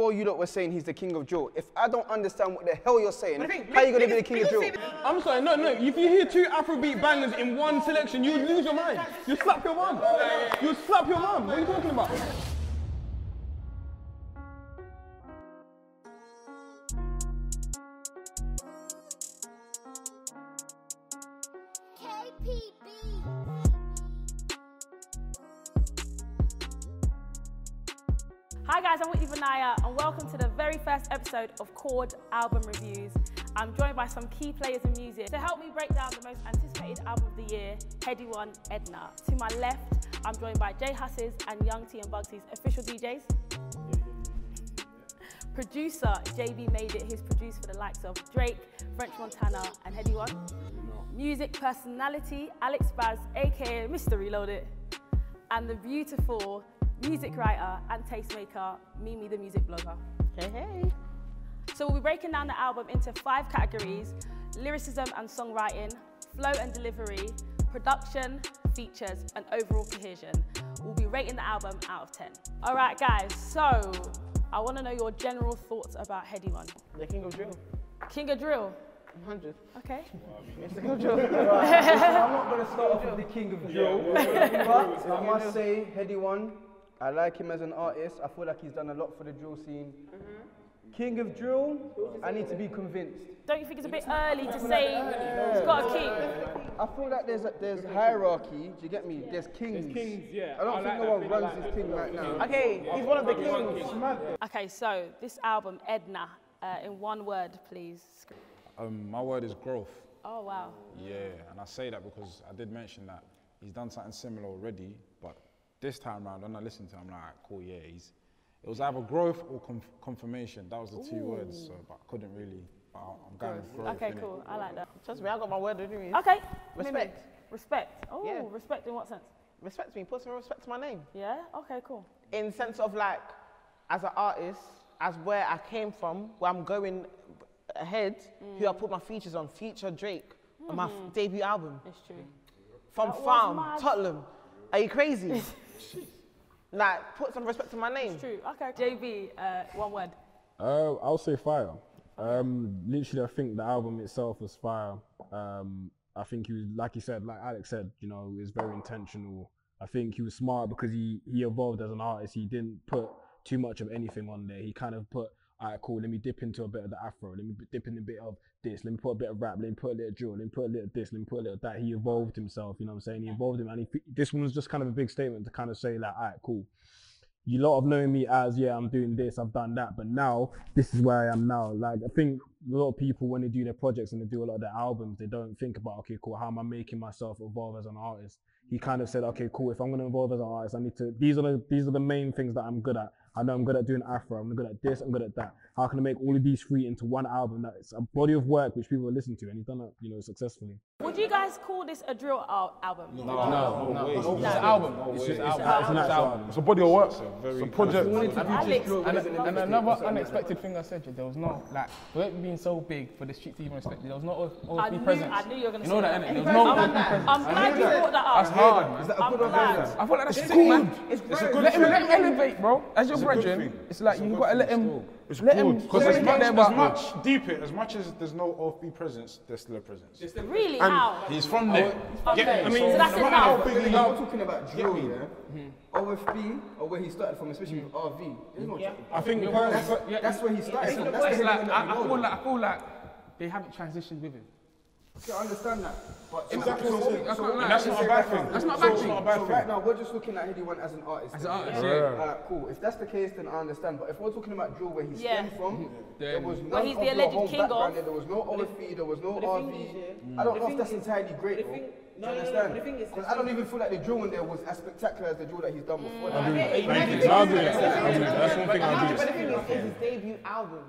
Before you lot were saying he's the king of drill, if I don't understand what the hell you're saying, how are you going to be the king of drill? I'm sorry, no. If you hear 2 Afrobeat bangers in one selection, you would lose your mind. You slap your mum. You slap your mum. What are you talking about? Hi guys, I'm Whitney Vanaya and welcome to the very first episode of Chord Album Reviews. I'm joined by some key players in music to help me break down the most anticipated album of the year, Headie One, Edna. To my left, I'm joined by Hus's and Young T Bugsey's official DJs. Producer JB made it, he's produced for the likes of Drake, French Montana and Headie One. Music personality Alex Basz, aka Mr. Reloaded, and the beautiful music writer and tastemaker, Mimi the music blogger. Hey, hey. So we'll be breaking down the album into 5 categories: lyricism and songwriting, flow and delivery, production, features, and overall cohesion. We'll be rating the album out of 10. All right, guys, so I want to know your general thoughts about Headie One. The king of drill. King of drill? 100. Okay. It's the king of drill. I'm not going to start off with the king of drill, but I must say, Headie One, I like him as an artist. I feel like he's done a lot for the drill scene. King of drill, I need to be convinced. Don't you think it's a bit early to say he's got a king? I feel like there's hierarchy, do you get me? There's kings. There's kings, yeah. I don't think no one runs this thing right now. Okay, he's one of the kings. Okay, so this album, Edna, in one word, please. My word is growth. Oh, wow. Yeah, and I say that because I did mention that he's done something similar already, but this time round, when I listened to him, I'm like, cool, yeah, it was either growth or confirmation. That was the 2 words, so, but I couldn't really, I'm going with growth. Okay, cool, I like that. Trust me, I got my word with you. Okay. Respect. Mimi. Respect. Oh, Yeah. Respect in what sense? Respect me, put some respect to my name. Yeah, okay, cool. In sense of like, as an artist, as where I came from, where I'm going ahead, who I put my features on, feature Drake on my debut album. It's true. From That was Farm, mad. Tottenham. Are you crazy? Like, put some respect to my name. It's true. Okay. JB, one word. I'll say fire. Literally, I think the album itself was fire. I think he was, like you said, like Alex said, you know, it was very intentional. I think he was smart because he evolved as an artist. He didn't put too much of anything on there. He kind of put, all right, cool, let me dip into a bit of the Afro, let me dip in a bit of this, let me put a bit of rap, let me put a little drill, let me put a little this, let me put a little that. He evolved himself, you know what I'm saying? He evolved him, and this one was just kind of a big statement to kind of say like, all right, cool. You lot have known me as, yeah, I'm doing this, I've done that, but now, this is where I am now. Like, I think a lot of people, when they do their projects and they do a lot of their albums, they don't think about, okay, cool, how am I making myself evolve as an artist? He kind of said, okay, cool, if I'm going to evolve as an artist, I need to, these are the main things that I'm good at. I know I'm good at doing Afro, I'm good at this, I'm good at that. How can I make all of these 3 into one album that's a body of work which people will listen to, and he's done that, you know, successfully. Would you guys call this a drill album? No. It's an album. It's just It's an actual album. It's a body of work. It's a project. And another unexpected thing I said, there was no, like, with it being so big for the street to even respect it, there was no OFB presence. I knew you were going to say know that. innit? There was no OFB presence. I'm glad you brought that up. That's hard, man. Is that a good or bad thing? I feel like that's sick, man. It's good. Let him elevate, bro. As your brethren, it's like you've got to let him. It's Let good, him because let him get there, but as much as there's no OFB presence, there's still a presence. Really? How? He's from there. Okay. I mean, So that's it now. We're talking about drill, yeah? OFB, or where he started from, especially with RV. There's no I think that's where he started from. That's it's the like element that we know. I feel like they haven't transitioned with him. I understand that. But Exactly. so And that's not a bad thing. That's not a bad thing. So right now, we're just looking at Headie One as an artist. As an artist, yeah. Cool. If that's the case, then I understand. But if we're talking about drill where he stemmed from, there was no he's the alleged king of. there was no OFB, there was no RV. I don't know if that's entirely great, bro. Do you understand? Because I don't even feel like the drill in there was as spectacular as the drill that he's done before. I agree. That's one thing I agree. But the thing is, it's his debut album.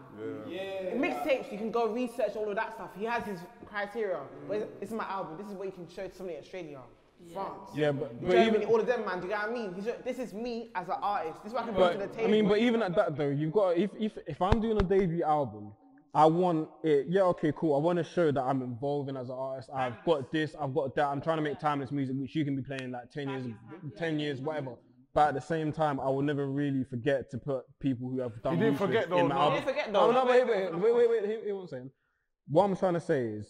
In mixtapes, you can go research all of that stuff. He has his criteria. But it's my album. This is what you can show to somebody in Australia, France, Yeah, but Germany, even, all of them, man. Do you get what I mean? This is me as an artist. This is what I can bring to the table. I mean, but even at that though, you've got, if I'm doing a debut album, I want it, yeah, okay, cool. I want to show that I'm involving as an artist. I've got this, I've got that. I'm trying to make timeless music, which you can be playing like 10 years, whatever. But at the same time, I will never really forget to put people who have done You didn't research forget though, in my no. album. You didn't forget though. No, wait, hear what I'm saying. What I'm trying to say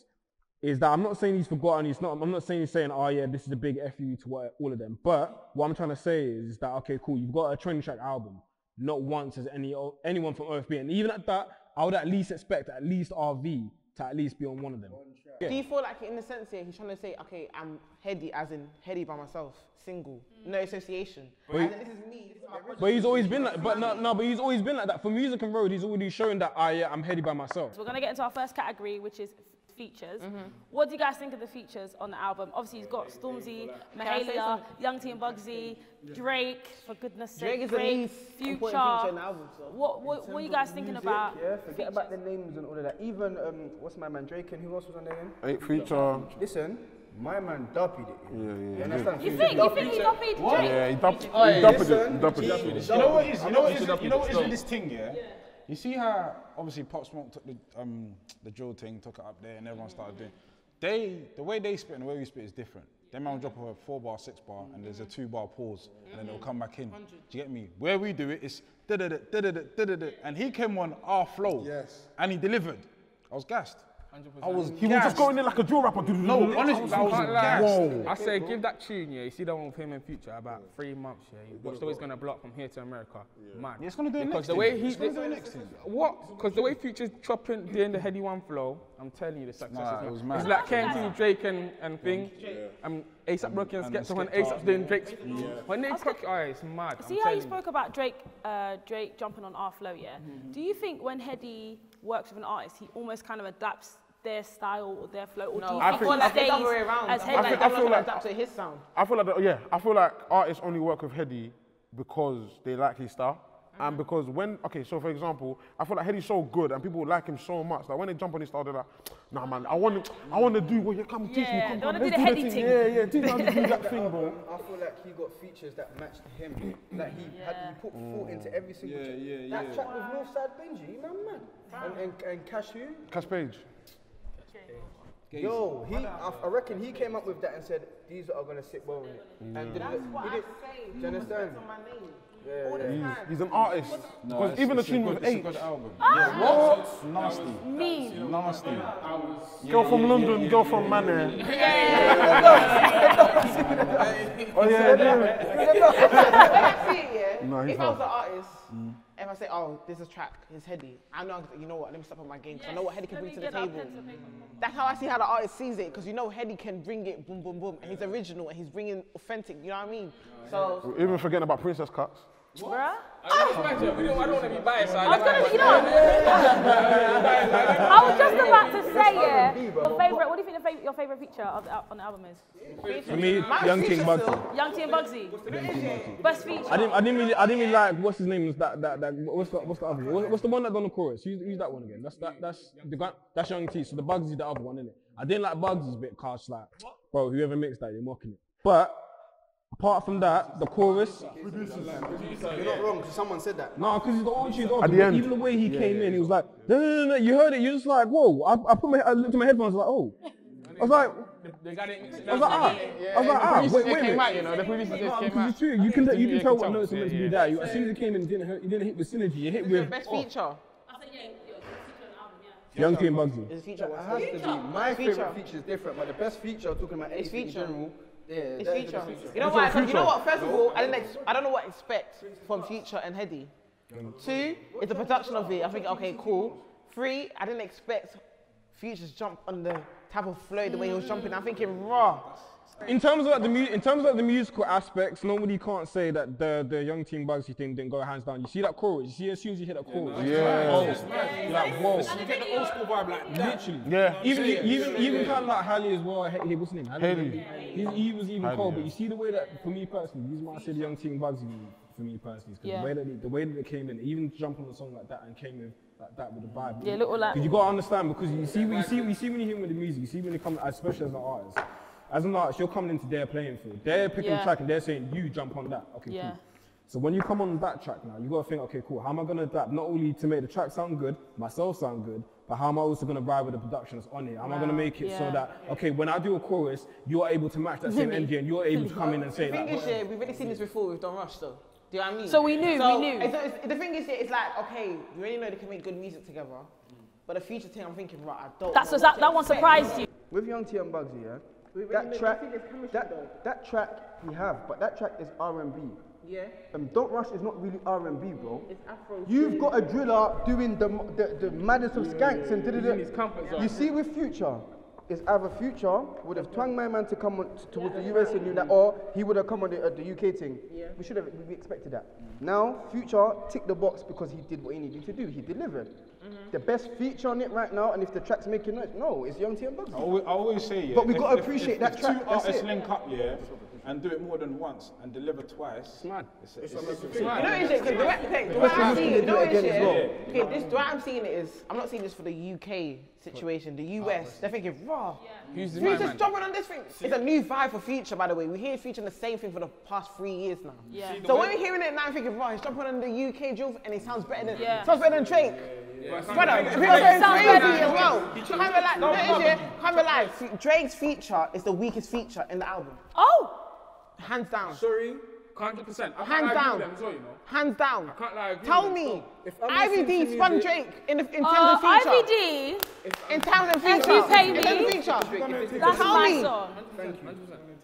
is that I'm not saying he's forgotten. I'm not saying he's saying, oh yeah, this is a big FU to all of them. But what I'm trying to say is that, okay, cool, you've got a 20-track album. Not once has anyone from OFB, and even at that, I would at least expect at least RV to at least be on one of them. Yeah. Do you feel like in the sense here, he's trying to say, okay, I'm Headie, as in Headie by myself, single, no association. As in, this is me, this is my project. But he's always been like, but he's always been like that. For Music and Road, he's already shown that, yeah, I'm Headie by myself. So we're gonna get into our first category, which is features. What do you guys think of the features on the album? Obviously, he's got Stormzy, Mahalia, Young T Bugsey, Drake, for goodness sake, Drake is the least important feature in the album. So. What are you guys thinking about? Yeah, forget about the names and all of that. Even, what's my man, Drake, and who else was on there again? 8 feature. Listen, my man duppied it. Yeah. You understand? You think he copied Drake? Yeah, he duppied it. You know what is? You know what is with this thing, yeah? You see how obviously Pop Smoke took the drill thing, took it up there, and everyone started doing. The way they spit and the way we spit is different. They might drop a 4-bar, 6-bar, and there's a 2-bar pause, and then they'll come back in. Do you get me? Where we do it, it's da-da-da, and he came on our flow, and he delivered. I was gassed. He was just going in like a drill rapper. No, honestly, I was gassed. Whoa. I say give that tune, yeah. You see that one with him in Future about 3 months, yeah. You watch the way he's gonna block from here to America. Man. Yeah, it's gonna do it next the way It's gonna do it next thing. What? Because the way Future's chopping, doing the Headie One flow, I'm telling you, the success Nah, is it was not. mad. It's like KMT, Drake and thing. A$AP Rocky and Skepta when A$AP's doing Drake's. When they crack, it's mad. See how you spoke about Drake jumping on our flow, yeah? Do you think when Headie works with an artist, he almost kind of adapts their style or their flow, or do you I think think he stays the other way around. as I Headie? feel like adapt to his sound. I feel like artists only work with Headie because they like his style. And because so for example, I feel like Headie's so good and people like him so much that when they jump on his style, they're like, nah man, I want to do what you come teach me. Yeah, Come, they wanna do let's the Headie thing. thing. Yeah, teach me how to do that thing, bro. I feel like he got features that matched him. Like he put thought into every single track. That track with Northside Benji, man. And Cash who? Cash Page. Yo, I reckon he came up with that and said, these are gonna sit well with it. And That's what I say. do you understand? All the time. He's an artist. Because even the tune with It's a H. good album. Ah! Nasty. Mean. Nasty. Girl from London, girl from Manor. Oh yeah, No, he's If I was hard. an artist, if I say, oh, there's a track, it's Headie, I know, you know what, let me step up my game, because I know what Headie can bring to the table. That's how I see how the artist sees it, because you know Headie can bring it boom, boom, boom, and he's original, and he's bringing authentic, you know what I mean? So, Even forgetting about Princess Cuts. Bruh? I don't want to be biased. So I was gonna, you know, I was just about to say, yeah, your favourite, what do you think your favourite feature on the album is? For me, Young King Bugsey. Young T and Bugsey. Best feature. I didn't really like what's his name. What's the other one? What's the one that done the chorus? Who's that one again? That's Young T. So the Bugsy, the other one, innit? I didn't like Bugsy's bit, cause like, bro, whoever mixed that, you're mocking it. But apart from that, the chorus. You're not wrong, because someone said that. No, because the audio-tune's on. At the end. Even the way he came in, he was like, no. You heard it. You're just like, whoa. I looked at my headphones, like, oh. I was like, wait a minute. You know, the producers just came Because out. it's true. You can tell what notes are meant to be there. As soon as it came in, it didn't hit with synergy. You hit with best feature. Young King Bugsey. Is feature It has to be. My favourite feature is different, but the best feature, talking about It's anything in feature. general, It's that is feature. the feature. You know why? 'Cause you know what? First of all, I don't know what to expect from Future and Headie. 2, it's the production of it. I think, okay, cool. 3, I didn't expect Future's jump on the type of flow the way he was jumping. I'm thinking raw. In terms of the musical aspects, nobody can't say that the Young Team Bugsey thing didn't go hands down. You see that chorus? You see as soon as you hit that chorus, you're like, whoa. You get the old school vibe like that. Literally. Yeah. Even kind of like Halle as well. Hey, what's his name? Haley. He was even Halle, cold, yeah. but you see the way that, for me personally, these might say the Young Team Bugsey for me personally, because the way that they came in, even jump on a song like that and came in like that with the vibe. Yeah, little like. Because you gotta understand, because you see when you hear with the music, you see when they come, especially as an artist. As an artist, you're coming into their playing field. They're picking a track and they're saying, you jump on that. Okay, cool. So when you come on that track now, you got to think, okay, cool, how am I going to adapt not only to make the track sound good, myself sound good, but how am I also going to ride with the production that's on it? How am I going to make it so that, okay, when I do a chorus, you're able to match that same energy and you're able to come in and say The thing like, is, yeah, we've already seen this before with Don Rush though. Do you know what I mean? So we knew. The thing is, yeah, it's like, okay, you already know they can make good music together, but the future thing, I'm thinking, right, I don't know That one surprised you. With Young T and Bugsey, yeah. That track we have, but that track is R&B. Yeah. Don't Rush is not really R&B, bro. It's Afro. You've got a driller doing the maddest of skanks and da-da-da. You see with Future, it's either Future would have twanged my man to come on towards the US and do that, or he would have come on the UK thing. Yeah. We expected that. Now, Future ticked the box because he did what he needed to do. He delivered. The best feature on it right now, and if the track's making noise, no, it's Young T and Bugsey. I always say, yeah. But we got to appreciate that track. Two artists link up, yeah, and do it more than once and deliver twice. It's mad. It's mad. You know what it is? Because the way I'm seeing it, you know what it is? Okay, the way I'm seeing it is, I'm not seeing this for the UK situation, the US. They're thinking, raw. Who's just jumping on this thing? It's a new vibe for Future, by the way. We hear Future the same thing for the past 3 years now. Yeah. So when we're hearing it now, I'm thinking, raw, he's jumping on the UK drill and it sounds better than Drake. Brother, it's crazy as well. Can't be like, Drake's feature is the weakest feature in the album. Oh! Hands down. Sorry, 100%. Hands down. Hands down. I can't lie. Tell me, IVD spun Drake in terms of feature. IVD? In terms of feature. If you pay me, in terms of feature. that's Tell my me. song. Thank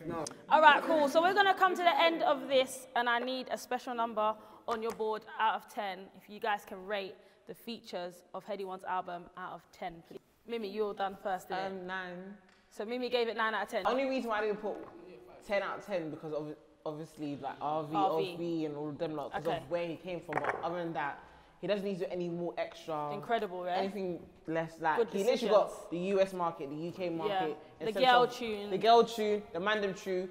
you. All right, cool. So we're going to come to the end of this, and I need a special number on your board out of 10. If you guys can rate the features of Headie One's album out of 10, please. Mimi, you're done first, didn't it? 9. So Mimi gave it 9 out of 10. Only reason why I didn't put 10 out of 10 because obviously like RV, and all of them lot because of where he came from. But other than that, he doesn't need to do any more extra. Incredible, right? Anything less like Good he literally got the US market, the UK market, the girl tune, the Mandem tune,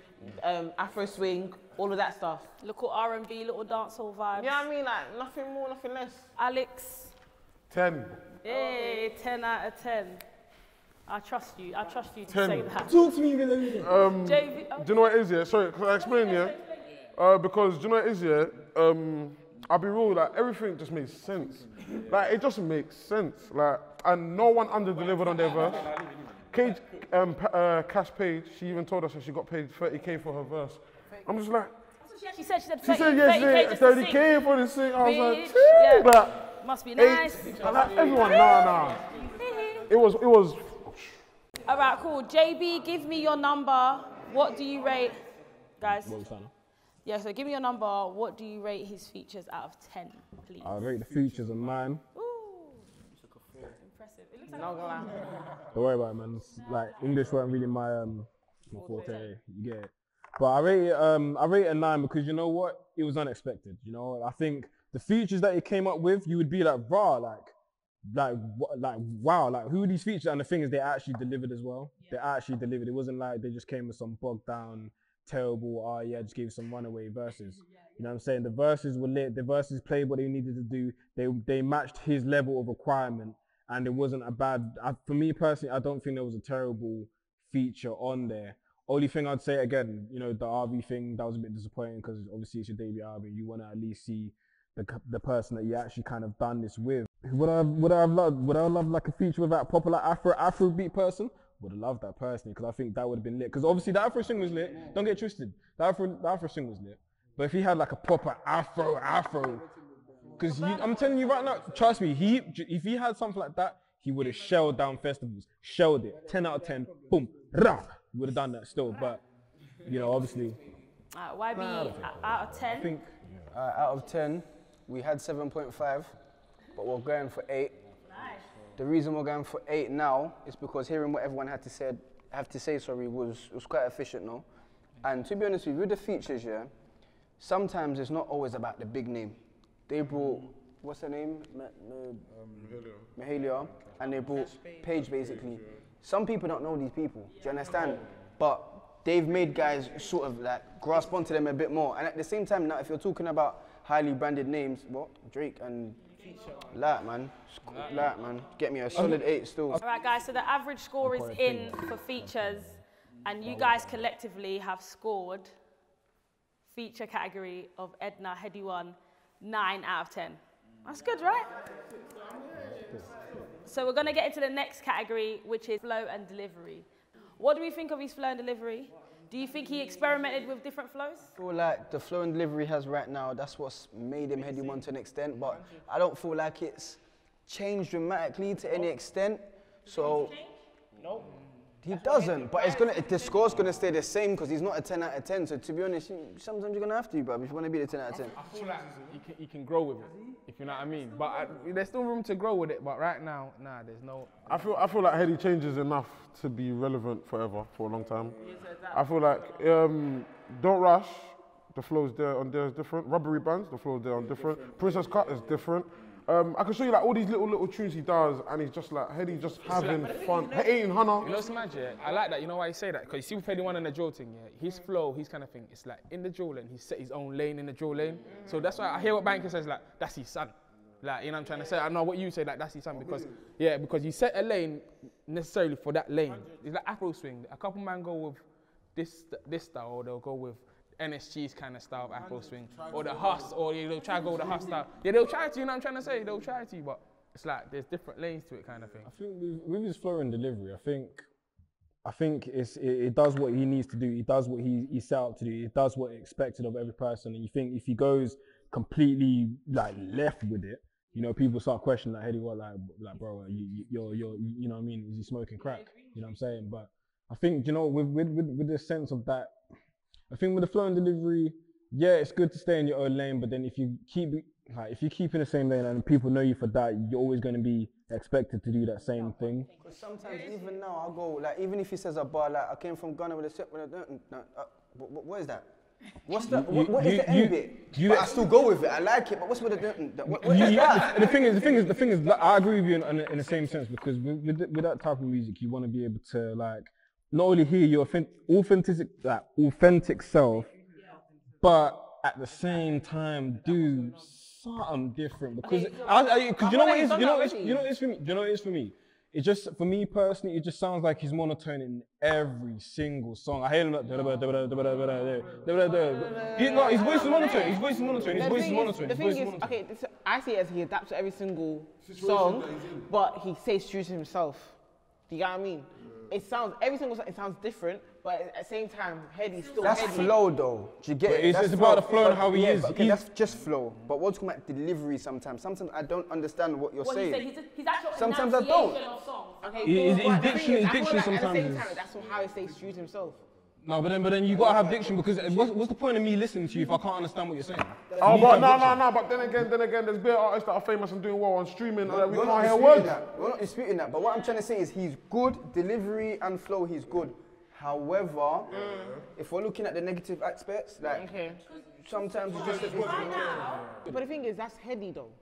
Afro swing, all of that stuff. Little R&B, little dancehall vibes. You know what I mean? Like nothing more, nothing less. Alex. 10. Hey, 10 out of 10. I trust you to 10. say that. talk to me, JV. Do you know what it is, yeah? Sorry, can I explain, yeah? Because do you know what it is, yeah? I'll be real, like, everything just makes sense. Like, it just makes sense. Like, and no one under-delivered on their verse. Cash paid, she even told us that she got paid 30K for her verse. I'm just like... She said 30K, she said yes, 30K for the sing. I was like, yeah. But must be nice. Like, everyone, nah. It was... All right, cool. JB, give me your number. What do you rate, guys? Yeah, so give me your number. What do you rate his features out of 10, please? I rate the features a 9. Ooh. Impressive. It looks like Don't worry about it, man. It's like English weren't really my forte. You get it. But I rate it a 9 because you know what? It was unexpected. You know, I think the features that he came up with, you would be like, raw, like wow, like who are these features? And the thing is, they actually delivered as well. They actually delivered. It wasn't like they just came with some bogged down, terrible, just gave some runaway verses. You know what I'm saying? The verses were lit. The verses played what they needed to do. They matched his level of requirement, and it wasn't a bad. For me personally, I don't think there was a terrible feature on there. Only thing I'd say again, you know, the RV thing, that was a bit disappointing because obviously it's your debut album. You want to at least see the person that you actually kind of done this with. Would I have loved like a feature with that popular Afrobeat person? Would have loved that personally because I think that would have been lit. Because obviously the Afro swing was lit. Don't get twisted. The Afro swing was lit. But if he had like a proper Afro, because I'm telling you right now, trust me, if he had something like that, he would have shelled down festivals, shelled it. 10 out of 10, boom, rah. He would have done that still. But you know, obviously. YB out of 10. I think out of 10, we had 7.5, but we're going for 8. Nice. The reason we're going for 8 now is because hearing what everyone had to say was quite efficient, no? And to be honest with the features, yeah, sometimes it's not always about the big name. They brought, what's her name? Mahalia, and they brought Paige, basically. Some people don't know these people, do you understand? But they've made guys sort of like grasp onto them a bit more. And at the same time, now if you're talking about highly branded names, what? Drake and Light, man. Get me a solid 8 still. All right, guys, so the average score is in for features, and you guys collectively have scored feature category of Edna, Headie One, 9 out of 10. That's good, right? So we're gonna get into the next category, which is flow and delivery. What do we think of his flow and delivery? Do you think he experimented with different flows? I feel like the flow and delivery he has right now, that's what's made him Headie One to an extent, but I don't feel like it's changed dramatically to any extent. So No. he doesn't, but the score's gonna stay the same because he's not a 10 out of 10. So to be honest, sometimes you're gonna have to, bro, if you want to be the 10 out of 10. I feel like he can grow with it, if you know what I mean. But there's still room to grow with it. But right now, nah, there's no. I feel like Headie changes enough to be relevant forever, for a long time. I feel like Don't Rush, the flows there on there is different. Rubbery Bands, the flows there on different. Princess Cut is different. I can show you like all these little tunes he does, and he's just like Headie just having fun. Hey, Hannah. You know what's mad, yeah? I like that. You know why I say that? Because you see with Headie One and the drill thing, yeah? His flow, his kind of thing, it's like in the drill lane, he set his own lane in the drill lane. So that's why I hear what Banker says, like, that's his son. Like, you know what I'm trying to say? I know what you say, like, that's his son, because, yeah, because you set a lane necessarily for that lane. It's like Afro swing. A couple man go with this style, or they'll go with NSG's kind of style of Afro swing, or the Hus, or they'll try to go with the Hus style. Yeah, they'll try to, you know what I'm trying to say? They'll try to, but it's like there's different lanes to it kind of thing. I think with his flow and delivery, I think it does what he needs to do. He does what he set out to do. It does what is expected of every person. And you think if he goes completely like left with it, you know, people start questioning like, Headie, what, like bro, you're, you know what I mean? Is he smoking crack? You know what I'm saying? But I think, you know, with this sense of that, I think with the flow and delivery, yeah, it's good to stay in your own lane, but then if you keep in the same lane and people know you for that, you're always going to be expected to do that same thing. Because sometimes even now I'll go, like, even if he says a bar, like, I came from Ghana with a sip, what is that? What's the, what is the end bit? But I still go with it, I like it, but what's with the, what is that? The thing is, like, I agree with you in the same sense, because with that type of music, you want to be able to, like, not only hear your authentic self, but at the same time do something different. Because you know what it is for me. It just, for me personally, it just sounds like he's monotone in every single song. I hear him like, his voice is monotone. The thing is, okay, I see it as he adapts to every single song, but he stays true to himself. Do you get what I mean? It sounds, every single song, it sounds different, but at the same time, Headie's still That's Headie. flow though, do you get it? It's about the flow and how he is. Okay, that's just flow, but we're talking about delivery sometimes. Sometimes I don't understand what you're saying. He's actual Sometimes I don't. of songs. Okay, His diction at the sometimes same is... time, that's how he stays true to himself. No, but then you gotta have diction, because what's the point of me listening to you if I can't understand what you're saying? Oh, but no, but then again, there's big artists that are famous and doing well on streaming that we can't hear words. We're not disputing that, but what I'm trying to say is he's good, delivery and flow, he's good. However, if we're looking at the negative aspects, like, sometimes it's just... But the thing is, that's Headie though.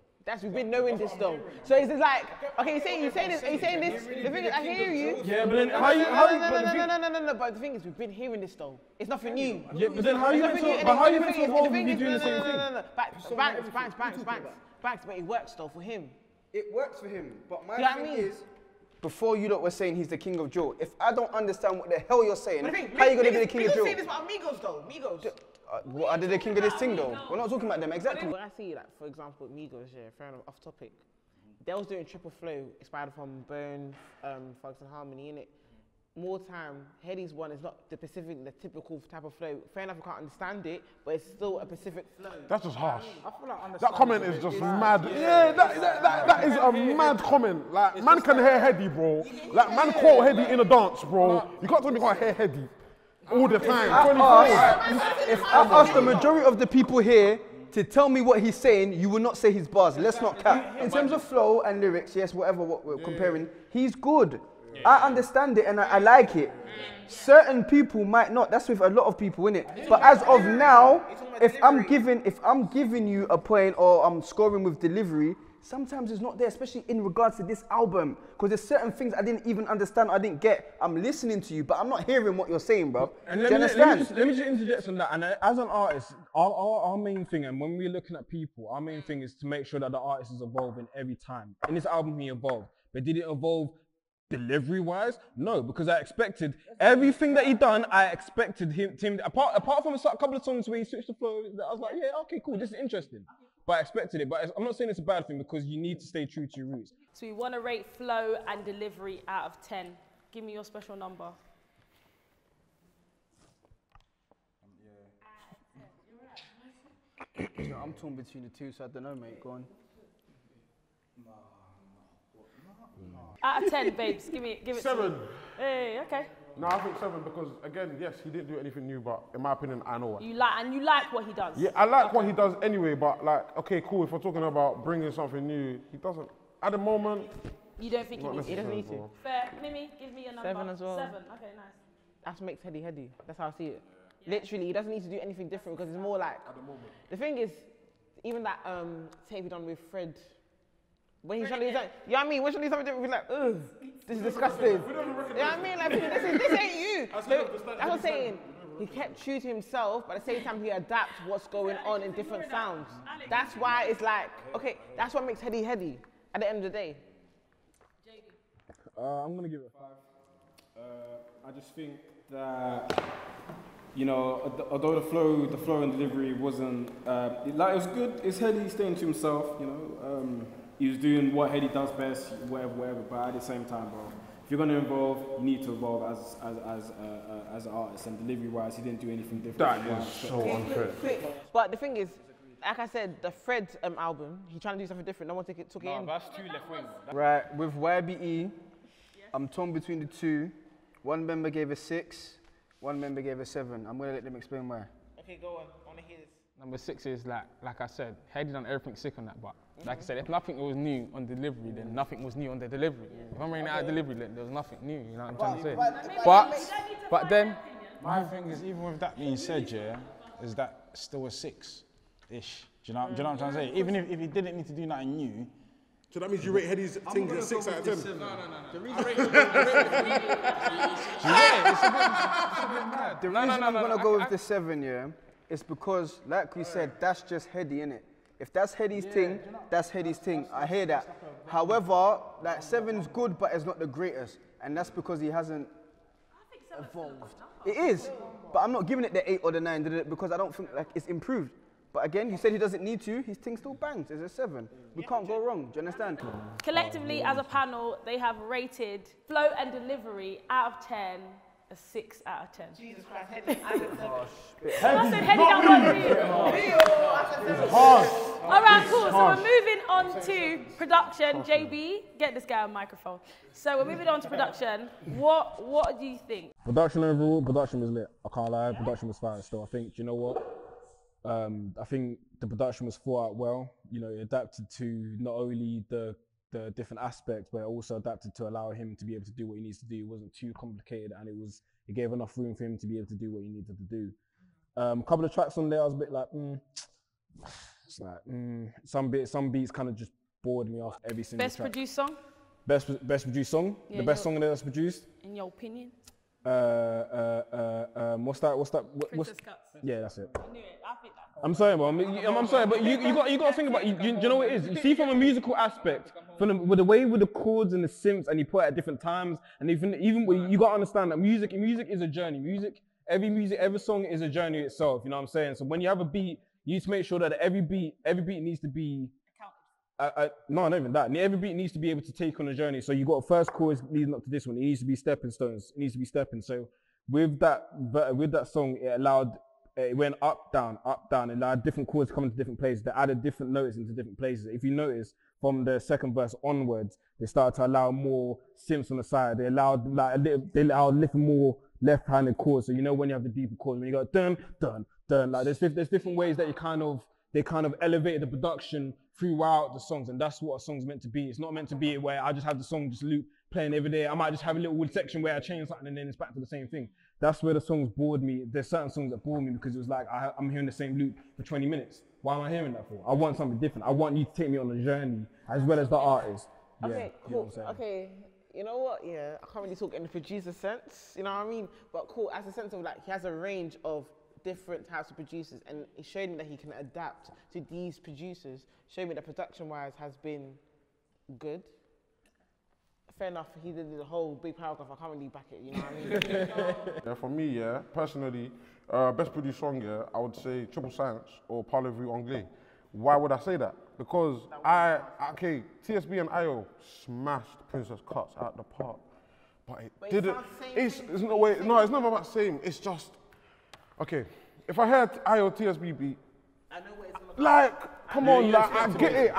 We've been knowing this though. So it's like, okay, you're saying this. The thing is, I hear you. Yeah, but then No. But the thing is, we've been hearing this though. It's nothing new. Yeah, but then how are you meant to evolve if you're doing the same thing? No. Banks, but it works though for him. It works for him, but my thing is, before you lot were saying he's the king of drill, if I don't understand what the hell you're saying, how are you going to be the king of drill? You're saying this about Migos though, Migos. What are they the king of this thing though? We're not talking about them, exactly. When I see, like, for example, Migos, yeah, fair enough, off topic. They was doing triple flow, inspired from Bone, Fugs and Harmony, innit? More time, Headie's one is not the typical type of flow. Fair enough, I can't understand it, but it's still a specific flow. That's just harsh. I feel like That comment is just mad. Yeah, that is a mad comment. Like, man can hear Headie, bro. Like, man quote Headie in a dance, bro. You can't tell me you can't hear Headie all the time. If I ask the majority of the people here to tell me what he's saying, you will not say his bars. Let's not cap. In terms of flow and lyrics, yes, whatever what we're comparing, he's good. I understand it and I like it. Certain people might not. That's with a lot of people, innit? But as of now, if I'm giving you a point or I'm scoring with delivery, sometimes it's not there, especially in regards to this album. Because there's certain things I didn't even understand, I didn't get. I'm listening to you, but I'm not hearing what you're saying, bro. And do you understand? Let me just interject on that. And as an artist, our main thing, and when we're looking at people, our main thing is to make sure that the artist is evolving every time. In this album, he evolved. But did it evolve Delivery-wise, no, because I expected everything that he done. I expected him apart from a couple of songs where he switched the flow. I was like, yeah, okay, cool, this is interesting. But I expected it. But I'm not saying it's a bad thing because you need to stay true to your roots. So we want to rate flow and delivery out of 10. Give me your special number. I'm torn between the two, so I don't know, mate. Go on. Out of 10, babes. Give it 7. to me. Hey, okay. No, I think 7 because again, yes, he didn't do anything new, but in my opinion, I know what. You like what he does. Yeah, I like what he does anyway, but like, okay, cool. If we're talking about bringing something new, he doesn't. At the moment, You don't think he needs He to? doesn't need to. Fair. Mimi, give me your number. 7 as well. 7. Okay, nice. That's makes Headie. That's how I see it. Literally, he doesn't need to do anything different because it's more like. At the moment. The thing is, even that tape he done with Fred. When he's trying to do something, you know what I mean? When he's trying to do something different, we're like, ugh, this is disgusting. You know what I mean? Like, this ain't you. So, that's what I'm saying. He kept true to himself, but at the same time, he adapts what's going on in different sounds. That's why it's like, okay, that's what makes Headie at the end of the day. I'm gonna give it a 5. I just think that, you know, although the flow and delivery wasn't, it was good. It's Headie staying to himself, you know. He was doing what Headie does best, whatever. But at the same time, bro, if you're gonna evolve, you need to evolve as an artist. And delivery-wise, he didn't do anything different. that is so unfair. But the thing is, like I said, the Fred album, he trying to do something different. No one took it in. That's too left wing. Right, with YBE, I'm torn between the two. One member gave a 6, one member gave a 7. I'm gonna let them explain why. Okay, go on. I wanna hear this. Number 6 is like I said, Headie done everything sick on that, but like I said, if nothing was new on delivery, then nothing was new on the delivery. If I'm rating out delivery, then there was nothing new, you know what I'm trying to say? But then, My thing is, even with that being said, yeah, is that still a 6-ish. Do you know what I'm trying to say? Even if he didn't need to do nothing new. So that means you rate Headie's things at 6 out of 10? no. The reason I'm gonna go with the 7, yeah, is because, like we said, that's just Headie, innit? If that's Headie's thing, that's Headie's thing. I hear that. However, like 7's good, but it's not the greatest, and that's because he hasn't evolved. It is, but I'm not giving it the 8 or the 9 because I don't think like it's improved. But again, he said he doesn't need to. His thing still bangs. It's a 7. We can't go wrong. Do you understand? Collectively, as a panel, they have rated flow and delivery out of 10 a 6 out of 10. Jesus Christ, Headie. I I said Headie don't want to. All right, cool. So we're moving on to production. JB, get this guy a microphone. So we're moving on to production. What do you think? Production overall, production was lit. I can't lie, production was fire still. I think, do you know what? I think the production was thought out well. You know, it adapted to not only the different aspects, but it also adapted to allow him to be able to do what he needs to do. It wasn't too complicated, and it gave enough room for him to be able to do what he needed to do. A couple of tracks on there, I was a bit like, it's like, some beats kind of just bored me off every single Best track. produced song, Best produced song? Yeah, the best song that's produced? in your opinion? What's that? Princess Cuts. Yeah, that's it. I knew it. I think that. I'm sorry, man. I'm sorry, but you got to think about. Do you know what it is? You see, from a musical aspect, with the chords and the synths, and you put it at different times, and even when you got to understand that music is a journey. Every song is a journey itself. You know what I'm saying? So when you have a beat, you need to make sure that every beat needs to be. No, not even that. Every beat needs to be able to take on a journey. So you got a first chorus leading up to this one. It needs to be stepping stones. It needs to be stepping. So with that song, it went up, down. It allowed different chords to come into different places. They added different notes into different places. If you notice, from the second verse onwards, they started to allow more synths on the side. They allowed a little more left-handed chords. So you know when you have the deeper chords, when you go dun dun dun, like there's different ways that they kind of elevated the production throughout the songs, and that's what a song's meant to be. It's not meant to be where I just have the song just loop playing every day. I might just have a little wood section where I change something and then it's back to the same thing. That's where the songs bored me. There's certain songs that bore me because it was like I'm hearing the same loop for 20 minutes. Why am I hearing that for? I want something different. I want you to take me on a journey as well as the artist. Okay, you know what I'm saying? Okay, you know what? Yeah, I can't really talk in the producer sense. You know what I mean? But cool, as a sense of like he has a range of different types of producers, and it showed me that he can adapt to these producers. Showed me that production-wise has been good. fair enough. He did the whole big paragraph. I can't really back it. You know what I mean? Yeah, for me, yeah, personally, best produced song, yeah, I would say Triple Science or Parlez-vous Anglais. Why would I say that? Because TSB and IO smashed Princess Cuts out the park, but it didn't. It's no way. No, it's never about same. It's just okay. If I heard IO TSB beat, I know what it's gonna like, come on, like, I get it.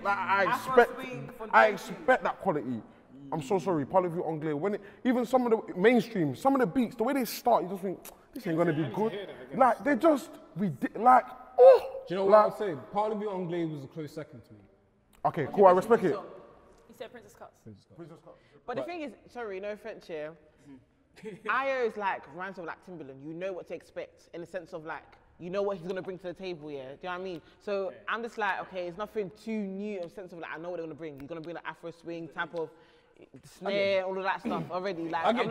Like, I expect that quality. I'm so sorry, Parlez-vous Anglais. When it, even some of the mainstream, some of the beats, the way they start, you just think this ain't gonna be good. Like they just, like, oh. Do you know what I'd say? Parlez-vous Anglais was a close second to me. Okay, cool. I respect it. You said Princess Cuts. But the thing is, sorry, no offense here. IO is like rhymes with like Timberland. You know what to expect in the sense of like, you know what he's gonna bring to the table, yeah. Do you know what I mean? So I'm just like, okay, it's nothing too new in the sense of like, I know what they're gonna bring. You're gonna bring the Afro swing type of snare, all of that stuff already. Like, it's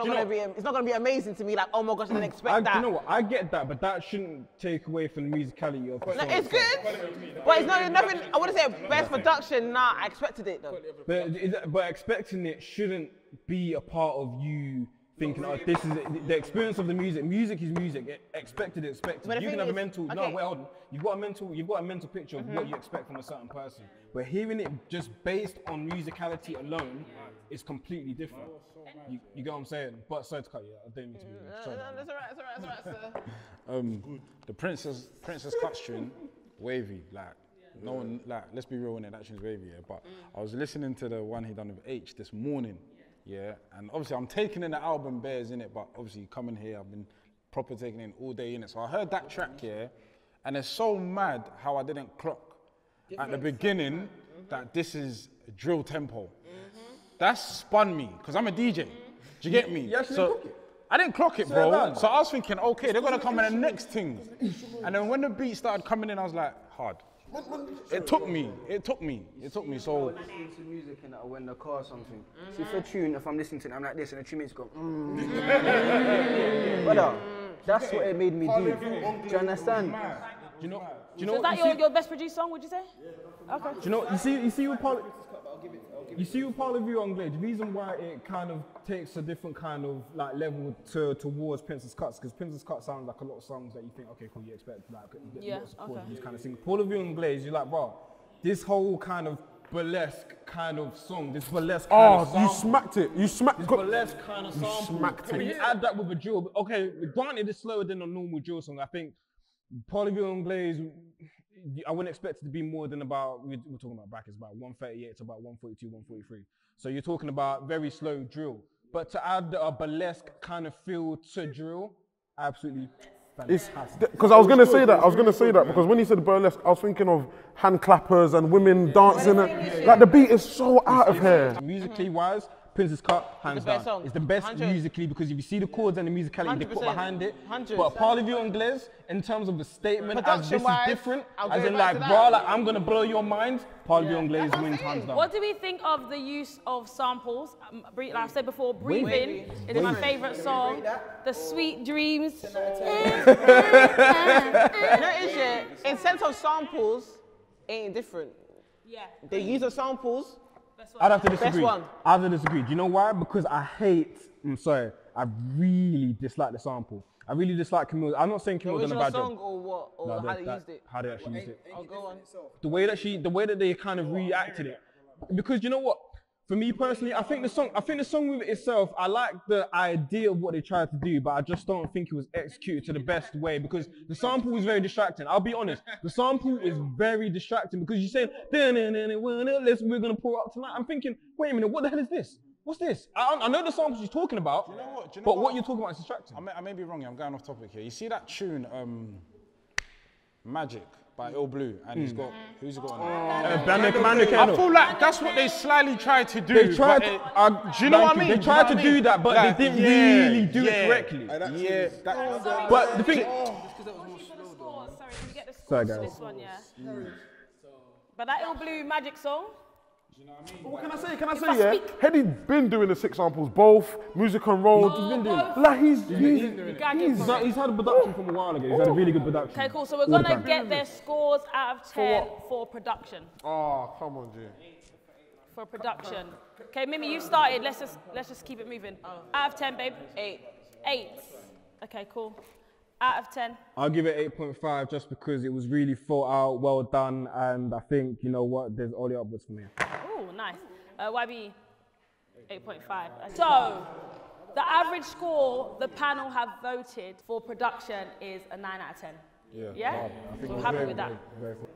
not gonna be amazing to me. Like, oh my gosh, I didn't expect that. You know what? I get that, but that shouldn't take away from the musicality of the song. No, it's good, but it's not nothing. I wouldn't say best production. Nah, I expected it though. But expecting it shouldn't be a part of you thinking, oh, this is it. The experience of the music. Music is music. Expected. You can have a mental. Okay. No, wait, hold on. You've got a mental picture of what you expect from a certain person. But hearing it just based on musicality alone is completely different. You get what I'm saying? But sorry to cut you. I don't mean to be. That's alright, sir. The Princess Cuts tune, wavy. Like no one, like let's be real, that tune's wavy. Yeah, but I was listening to the one he done with H this morning. Yeah, and obviously I'm taking in the album bears in it, but obviously coming here, I've been proper taking in all day in it. So I heard that track here, and it's so mad how I didn't clock at the beginning that this is drill tempo. That spun me, because I'm a DJ. Do you get me? So I didn't clock it, bro. So I was thinking, okay, they're gonna come in the next thing. And then when the beat started coming in, I was like, hard. It took me. So listening to music and when in the car or something. See, for a tune, if I'm listening to it, I'm like this, and the tune makes go. Brother, that's what it made me do. Do you understand? Do you know? So is that your best produced song? Would you say? Okay. Do you know? You see with Parlez-vous Anglais, the reason why it kind of takes a different kind of like level towards Princess Cuts, because Princess Cuts sounds like a lot of songs that you think, okay, cool, you expect like lots of chords, these kind of things. Parlez-vous Anglais, you're like, bro, this whole kind of burlesque kind of song, this burlesque kind of sample. You smacked it. You smacked this burlesque kind of sample. You smacked it. And you add that with a drill. Okay, granted, it's slower than a normal drill song. I think Parlez-vous Anglais, I wouldn't expect it to be more than about, we're talking about brackets, about 138 to about 142, 143. So you're talking about very slow drill. But to add a burlesque kind of feel to drill, absolutely fantastic. Because I was going to say that, because when you said burlesque, I was thinking of hand clappers and women dancing. Like the beat is so out of here. Musically wise, Princess Cut, hands down. It's the best musically, because if you see the chords and the musicality they put behind it. But Parlez-vous Anglais, in terms of the statement, as this is different, as in like, bro, like, I'm gonna blow your mind, Parlez-vous Anglais wins hands down. What do we think of the use of samples? Like I said before, Breathing is my favourite song. The Sweet Dreams. In sense of samples, ain't different. Yeah. The use of samples. I'd have to disagree. I'd have to disagree. Do you know why? Because I really dislike the sample. I really dislike Camille. I'm not saying Camille's done a bad job. The original song or what? Or how they used it? How they actually used it. Oh, go on. The way that they kind of reacted it. Because you know what? For me personally, I think the song with itself, I like the idea of what they tried to do, but I just don't think it was executed to the best way, because the sample was very distracting. I'll be honest, the sample is very distracting, because you said, we're gonna pour up tonight. I'm thinking, wait a minute, what the hell is this? What's this? I know the samples you're talking about, but what you're talking about is distracting. I may be wrong here, I'm going off topic here. You see that tune, Magic, by Ill Blue, and he's got, who's he got on it? I feel like that's what they slightly tried to do. They tried do you know what I mean? They tried to do that, but they didn't really do it correctly. But the thing... Sorry, can we get the scores Sorry, for guys. this one, yeah? But that Ill Blue Magic song, What can I say, yeah? Headie been doing the 6 samples, both music and road. He's been doing it. Like he's had a production from a while ago. He's had a really good production. Okay, cool. So we're gonna get their scores out of 10 for production. Oh, come on, G. for production. Okay, Mimi, you started. Let's just keep it moving. Out of 10, babe. 8. 8. Okay, cool. Out of 10. I'll give it 8.5 just because it was really thought out, well done, and I think, you know what, there's only upwards from here. Oh, nice. YB, 8.5. So, the average score the panel have voted for production is a 9 out of 10. Yeah? So we're happy with that.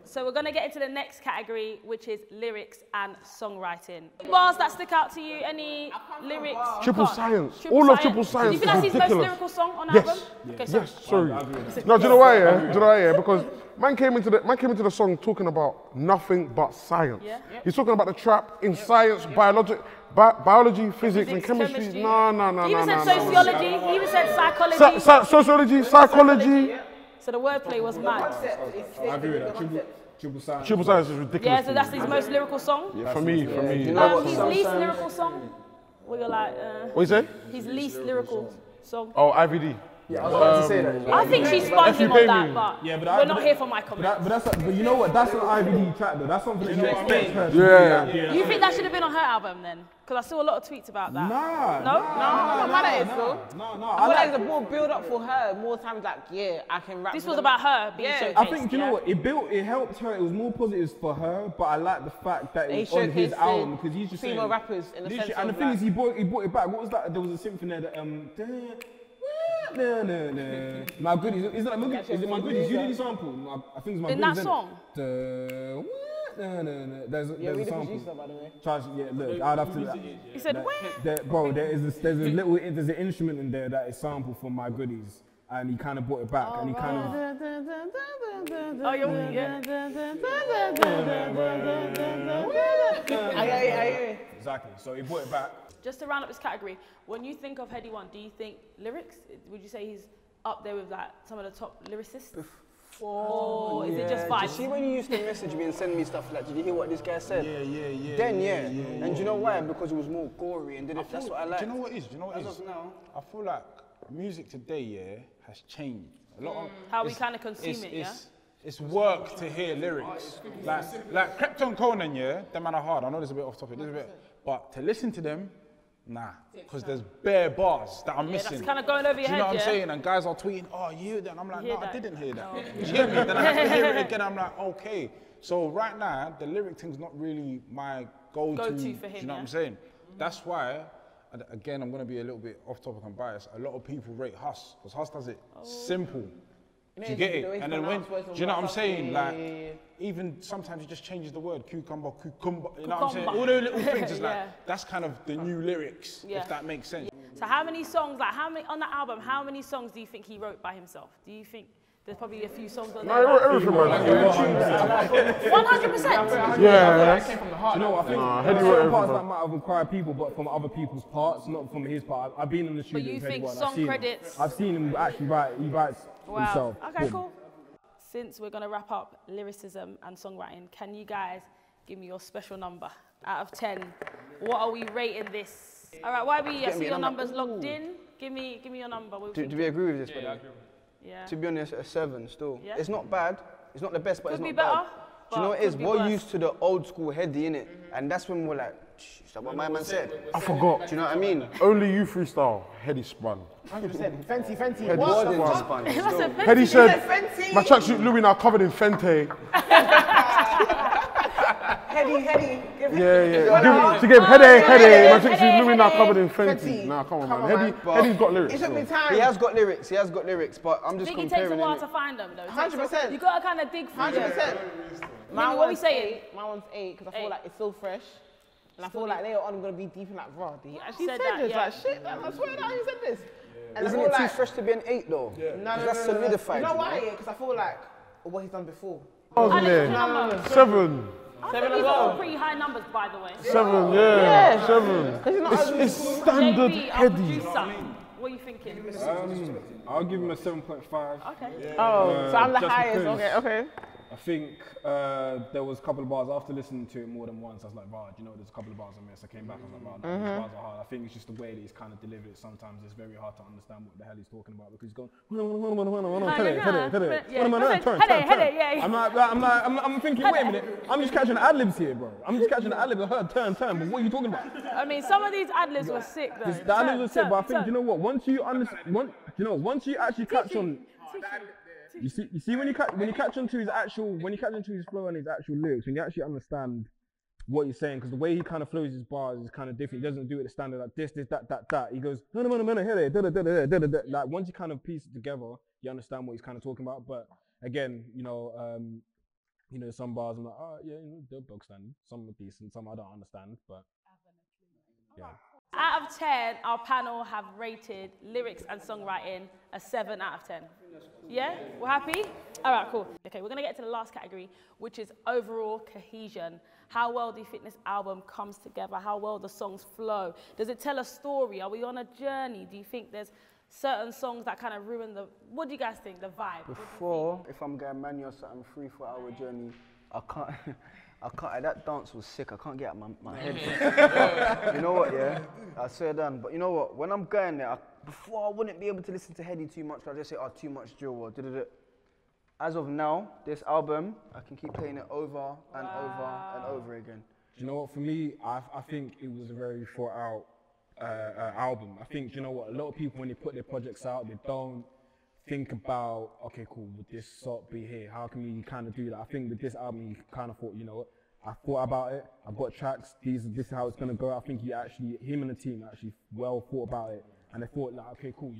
So we're going to get into the next category, which is lyrics and songwriting. Bars that stick out to you? Any lyrics? Triple Science. All of Triple Science. Do you think that's his most lyrical song on album? Okay, Yes, sorry. No, do you know why, yeah? Do you know why, yeah? Because man came into the song talking about nothing but science. Yeah. He's talking about the trap in science, biology, physics, and chemistry. No. He even said sociology. He even said psychology. Sociology, psychology. So the wordplay was mad. I agree with that. Triple Science. Triple Science is ridiculous. Yeah, so that's his most lyrical song. Yeah, for me. You know what, His least lyrical song? Where you're like, What you say? his least lyrical song. Oh, IVD. Yeah, I was about to say that. I think she's sponging on that, but we're not here for my But comments. but you know what? That's an IVD track though. That's something that you expect her to do. Yeah. You think that should have been on her album then? Because I saw a lot of tweets about that. Nah. No? I'm not mad at it, though. No. I feel like it's a more build up for her. More times like, yeah, I can rap. This with was them. about her being Yeah. showcased. I think, you know yeah? what, it helped her, it was more positives for her, but I like the fact that They it was on his showcased album, because he's just female saying, rappers in the sense and the of thing like, is, he brought it back. What was that? There was a symphony there that, My Goodies, is it like My Goodies? Is it My Goodies? You did the sample. I think it's My In Goodies. that song? There's yeah, a we the sample. producer, by the way. Look, I'd have to. He said, where? There's an instrument in there that is sampled from My Goodies, and he kind of brought it back, and he kind of. Oh, yeah. Exactly. So he brought it back. Just to round up this category, when you think of Headie One, do you think lyrics? Would you say he's up there with like some of the top lyricists? Or is it just vibes? See when you used to message me and send me stuff like, did you hear what this guy said? Yeah. Then and do you know why? Because it was more gory and that's what I like. Do you know what it is? As of now. I feel like music today, has changed. A lot of How we kind of consume it, yeah? It's work to hear lyrics. Like Krypton Conan, them man are hard. I know this is a bit off topic, but to listen to them, nah, because there's bare bars that I'm missing. That's kind of going over your Do you know head, what I'm saying? And guys are tweeting, oh, you heard that? And I'm like, no, I that? didn't hear that. No. You hear me? Then I have to hear it again. I'm like, okay. So right now, the lyric thing's not really my go-to. For him, do you know what I'm saying? That's why, again, I'm going to be a little bit off topic and biased. A lot of people rate Hus, because Hus does it simple. Do you get it? And then when, do you know what I'm saying? Like, even sometimes he just changes the word, cucumber, you know what I'm saying? All those little things is like, that's kind of the new lyrics, if that makes sense. So how many songs, on the album, how many songs do you think he wrote by himself? Do you think there's probably a few songs on there? No, he wrote everything, man. 100%? Yeah. Do you know what I think? Headie Certain wrote parts everything. that might have required people, but from other people's parts, not from his part. I've been in the studio. you with Headie think One, song credits? I've seen him actually write. He writes himself. Okay, cool. Since we're going to wrap up lyricism and songwriting, can you guys give me your special number? Out of 10, what are we rating this? All right, YB, I see your numbers logged in. Give me your number. Do we agree with this? Yeah, I agree. Yeah. To be honest, a 7 still. Yeah. It's not bad. It's not the best, but Could it's be not better. bad. Do you know what it is? Could be We're worse. used to the old school Headie, innit? And that's when we're like, is that what my man said? I forgot. Do you know what I mean? Only you freestyle, Headie spun. 100%. Fenty. Headie wasn't spun. That's still. a Headie said, Fenty. my tracksuit Louis now covered in Fenty. Headie. She gave Headie. My tracksuit Louis now covered in Fenty. Fenty. Nah, come on, Come man. on, man. Headie's got lyrics. It took me bro. time. He has got lyrics, but I'm I just think it takes a comparing while it. to find them, though. 100%. You got to kind of dig through them. 100%. What are we saying? My one's 8 because I feel 8. like it's still fresh. And I feel like later on I'm going to be deep in like, raw. He actually Said said that, this. yeah. Like, shit, man, I swear that he said this. And Isn't I it feel too like, fresh to be an 8 though? No, That's solidified. You know you why? Because I feel like what he's done before. I was in there. No. 7. I think he's got some pretty high numbers, by the way. 7, yeah. 7. Because he's not It's standard JB, our Headie. producer. What are you thinking? I'll give him a 7.5. Okay. Oh, so I'm the Just highest. because- Okay. I think there was a couple of bars after listening to it more than once. I was like, "Wow, you know, there's a couple of bars I missed." I came back, I was like, "Wow, these bars are hard." I think it's just the way that he's kind of delivered it. Sometimes it's very hard to understand what the hell he's talking about because he's going, I'm thinking, wait a minute, I'm just catching ad-libs here, bro. I'm just catching the ad-libs. I heard turn, but what are you talking about? I mean, some of these ad-libs were sick though. The ad-libs were sick, but I think, you know what? Once you understand, once you actually catch on. You see when you catch onto his flow and his actual lyrics, when you actually understand what he's saying, because the way he kind of flows his bars is kind of different. He doesn't do it the standard like this, that. He goes like once you kind of piece it together, you understand what he's kind of talking about. But again, some bars I'm like, oh yeah, they're bog standard. Some are decent, some I don't understand, but yeah. Out of 10, our panel have rated lyrics and songwriting a 7 out of 10. Yeah? We're happy? All right, cool. Okay, we're going to get to the last category, which is overall cohesion. How well do you think this album comes together? How well the songs flow? Does it tell a story? Are we on a journey? Do you think there's certain songs that kind of ruin the... What do you guys think, the vibe? Before, if I'm going manual something 3-4 hour journey, I can't... that dance was sick. I can't get out my head. You know what, yeah? I swear done. But you know what? When I'm going there, before I wouldn't be able to listen to Headie too much. I'd just say, oh, too much drill or da-da-da. As of now, this album, I can keep playing it over and over and over again. Do you know what? For me, I think it was a very thought out album. I think, you know what? A lot of people, when they put their projects out, they don't think about, okay, cool, would this sort be here? How can we kind of do that? I think with this album, you kind of thought, you know what? I thought about it. I've got tracks. This is how it's going to go. I think him and the team actually well thought about it. And they thought, like, okay, cool,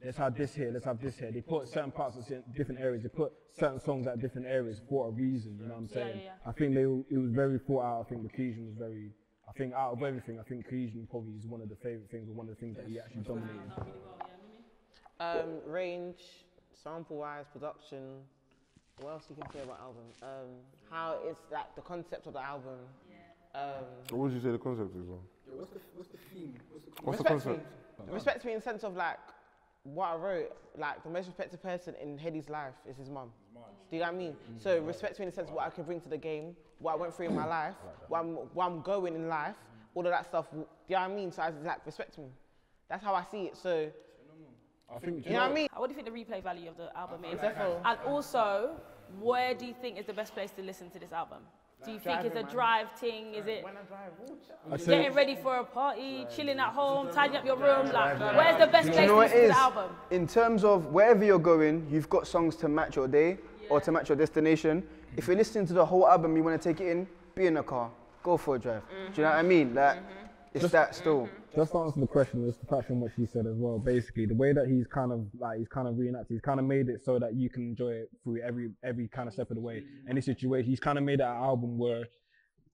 let's have this here, let's have this here. They put certain parts in different areas. They put certain songs at different areas for a reason, you know what I'm saying? Yeah. I think it was very thought out. I think the Cohesion was very, I think out of everything, I think Cohesion probably is one of the favourite things, or one of the things that he actually dominated. Range, sample-wise, production. What else you can say about album? How it's like the concept of the album. What would you say the concept is? What's the theme? What's the concept? Respect me in the sense of like what I wrote. Like the most respected person in Headie's life is his mum. Do you know what I mean? So respect me in the sense of what I can bring to the game, what I went through in my life, what I'm going in life, all of that stuff. Do you know what I mean? So I like respect me. That's how I see it. So. I think, you know what I mean? What do you think the replay value of the album is? Definitely. And also, where do you think is the best place to listen to this album? Do you think it's a drive thing? Is it getting ready for a party, chilling at home, tidying up your room? Like, where's the best place to listen to the album? In terms of wherever you're going, you've got songs to match your day or to match your destination. If you're listening to the whole album, you want to take it in, be in a car, go for a drive. Do you know what I mean? Like, it's that still. Just to answer the question, just to touch on what she said as well. Basically, the way that he's kind of reenacted, he's kind of made it so that you can enjoy it through every kind of step of the way. Any situation, he's kind of made an album where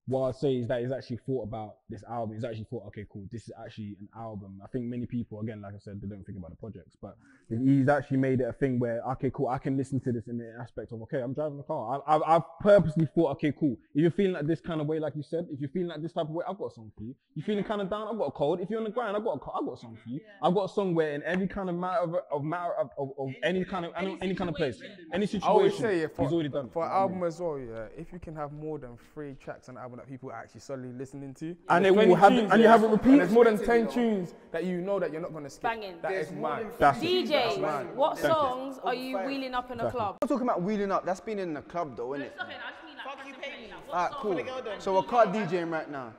what I'd say is that he's actually thought about this album. He's actually thought, okay, cool, this is actually an album. I think many people, again, like I said, they don't think about the projects, but he's actually made it a thing where, okay, cool, I can listen to this in the aspect of, okay, I'm driving the car. I've purposely thought, okay, cool, if you're feeling like this kind of way, like you said, if you're feeling like this type of way, I've got a song for you. You're feeling kind of down, I've got a cold. If you're on the grind, I've got a song for you. I've got a song where in every kind of matter of any kind of place, any situation, I always say, he's already done. For an album as well, if you can have more than 3 tracks on an album that people are actually solidly listening to, and you have it repeat. There's more than 10 tunes that you know that you're not going to skip. Banging. That is mad. DJs, what songs are you wheeling up in a club? I'm talking about wheeling up. That's been in the club though, isn't it? Okay, I just mean like, fuck you, pay me. Alright, cool. So we're car DJing right now.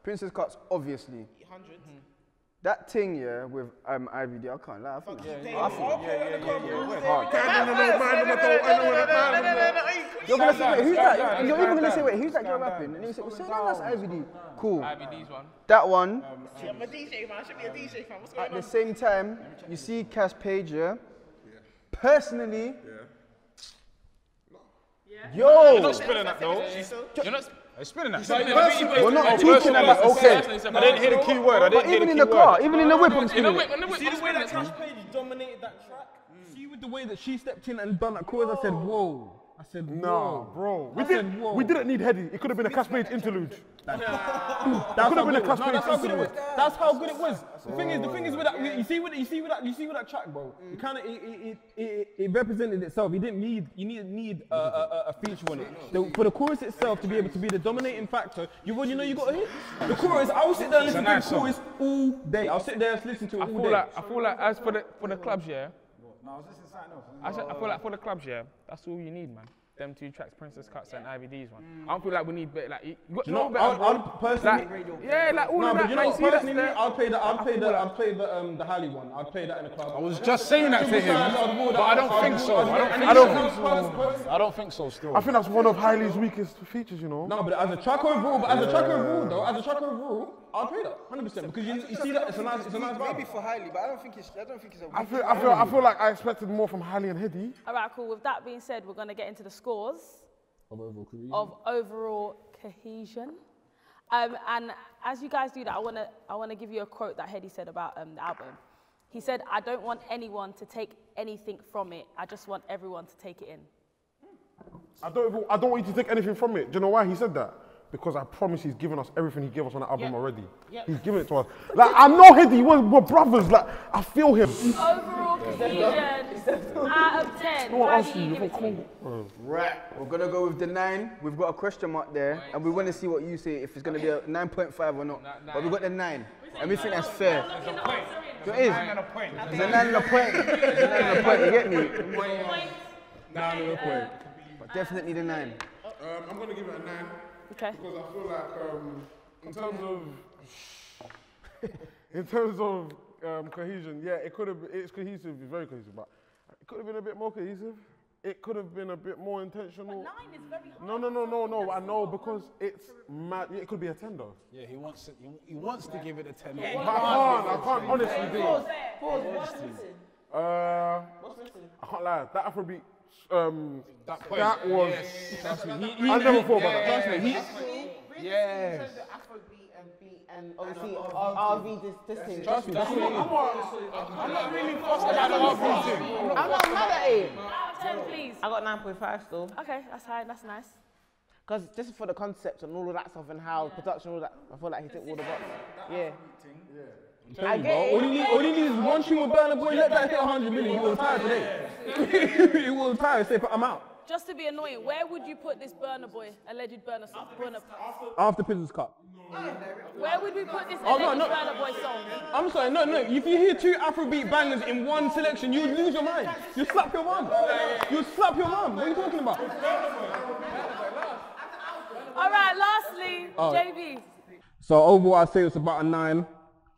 Princess Cuts, obviously. 100. That thing, yeah, with IVD, I can't lie. I think you're gonna say, wait, who's that? You're even gonna say, wait, who's that girl rapping? And you say, well, say that's IVD. Cool. IVD's one. That one. I'm a DJ man. I should be a DJ fan. What's going on? At the same time, you see Cass Page, yeah? Personally, yo. You're not spilling that though. You're not. I'm spilling that. We're not talking about, okay. I didn't hear the key word. But even in the car, even in the whip, I'm spilling it. See the way that Cash Page dominated that track? See with the way that she stepped in and done that chorus, I said, whoa. I said, No, whoa. bro. Whoa. We didn't need Headie. It could have been a Cascade interlude. That's how good it was. No, that's how good it was. That's how good it was. The thing is with that. You see with that track, bro. It kind of it represented itself. You need a feature on it. For the chorus itself to be able to be the dominating factor, you know you got to hit the chorus. I will sit there and listen to the chorus all day. I'll sit there and listen to it all day. I feel like as for the clubs, yeah. No, I was listening to something else. I feel like for the clubs, yeah, that's all you need, man. Them 2 tracks, Princess Cuts and IVD's one. I don't feel like we need better, like, you got no better. I'll personally, yeah, like all no, of but that. you know, personally, I'll play the Halley one. I'll play that in the club. I was just saying that to him, but I don't think so. I don't think so still. I think that's one of Hailey's weakest features, you know. No, but as a track overall, I'll play that 100% because you see that it's a nice vibe. Maybe for Hailey, but I don't think it's a I feel like I expected more from Hailey and Headie. All right, cool. With that being said, we're going to get into the scores of overall cohesion. And as you guys do that, I want to give you a quote that Headie said about the album. He said, "I don't want anyone to take anything from it. I just want everyone to take it in." I don't want you to take anything from it. Do you know why he said that? Because I promise he's given us everything he gave us on the album already. He's given it to us. Like, I know Headie, we're brothers. Like, I feel him. Overall cohesion, out of 10. Why do you give it to me? Right, we're gonna go with the 9. We've got a question mark there, and we want to see what you say, if it's gonna be a 9.5 or not. But we've got the 9, and we think that's fair. So it is. It's a 9 and a point. It's a 9 and a point, you get me? 9 and a point. But definitely the 9. I'm going to give it a 9. Okay. Because I feel like, in terms of cohesion, yeah, it's cohesive, it's very cohesive, but it could have been a bit more cohesive. It could have been a bit more intentional. But 9 is very hard. No, I know, because it's mad. It could be a 10 though. Yeah, he wants to give it a 10. But I can't honestly do it. What's missing? I can't lie, that Afrobeat, that was, I never thought about that. Trust me, yes. The Afrobeat and beat and obviously RV this thing. Trust me, that's what it is. I'm not really fussed about the RV thing. I'm not mad at it. Out of 10, please. I got 9.5 still. Okay, that's high, that's nice. Because just for the concept and all of that stuff and how production, all that, I feel like he took all the boxes. Yeah. I get it. All you need is one tune with Burna Boy. Let that hit 100 million. He will retire today. He will retire. Say, I'm out. Just to be annoying, where would you put this Burna Boy, alleged Burna song? After Pizzle's Cut. Where would we put this alleged Burna Boy song? I'm sorry, no. If you hear 2 Afrobeat bangers in one selection, you would lose your mind. You slap your mum. You slap your mum. What are you talking about? All right, lastly, JB. So overall, I'd say it's about a 9.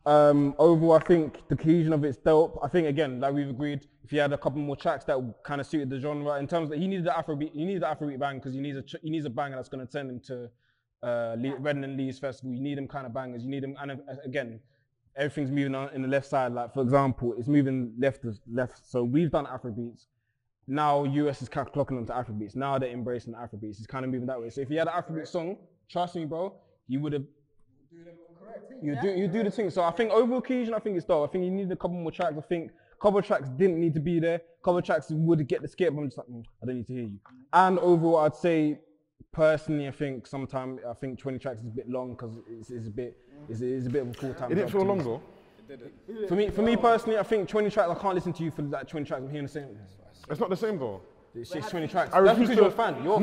Overall, I think the cohesion of it's dope. I think again, like we've agreed, if he had a couple more tracks that kind of suited the genre, in terms of he needed the Afrobeat bang because he needs a banger that's going to send him to Redden and Lee's festival. You need them kind of bangers. You need them, and again, everything's moving on in the left side. Like for example, it's moving left to left. So we've done Afrobeats. Now US is kind of clocking onto Afrobeats. Now they're embracing the Afrobeats. It's kind of moving that way. So if you had an Afrobeat song, trust me, bro, you would have. You do the thing. So I think overall cohesion, I think it's dope. I think you need a couple more tracks. I think a couple of tracks didn't need to be there. A couple of tracks would get the skip. I'm just like, I don't need to hear you. And overall, I'd say personally, I think 20 tracks is a bit long because it's a bit of a full-time. It didn't feel long though. For me personally, I think 20 tracks. I can't listen to you for like 20 tracks. I'm hearing the same. It's not the same though. It's 20 tracks. I That's refuse because to. you're a fan. No.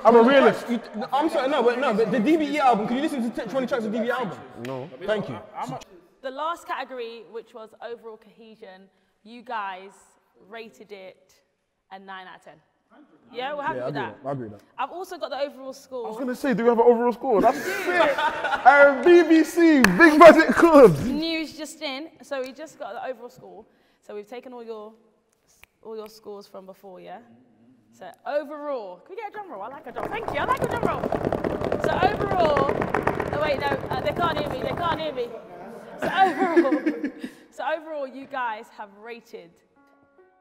I'm a realist. I'm sorry, but the DBE album, can you listen to 20 tracks of DBE album? No. Thank you. The last category, which was overall cohesion, you guys rated it a 9 out of 10. Yeah, we're happy with that. I agree with that. I've also got the overall score. I was gonna say, do we have an overall score? That's sick. BBC, big budget club. News just in, so we just got the overall score. So we've taken all your scores from before, yeah? So overall, can we get a drum roll? I like a drum. Thank you, I like a drum roll. So overall, oh wait, no, they can't hear me. So overall, you guys have rated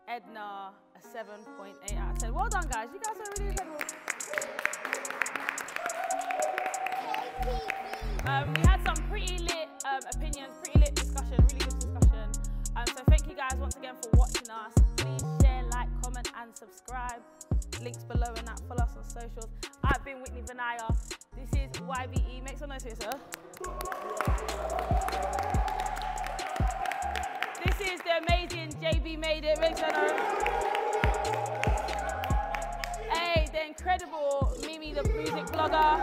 Edna a 7.8 out of 10. Well done, guys. You guys are really incredible. We had some pretty lit opinions, pretty lit discussion, really good discussion. So thank you guys once again for watching us. Please share, like, comment, and subscribe. links below and that. Follow us on socials. I've been Whitney Vanaya. This is YBE. Make some noise here, sir. This is the amazing JB Made It. Make some noise. Hey, the incredible Mimi, the music blogger.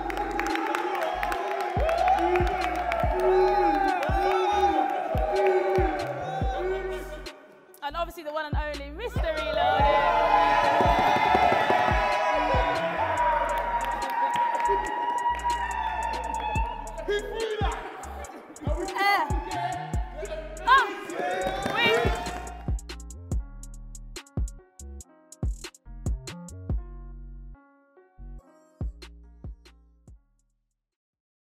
And obviously the one and only Mr. Reloaded.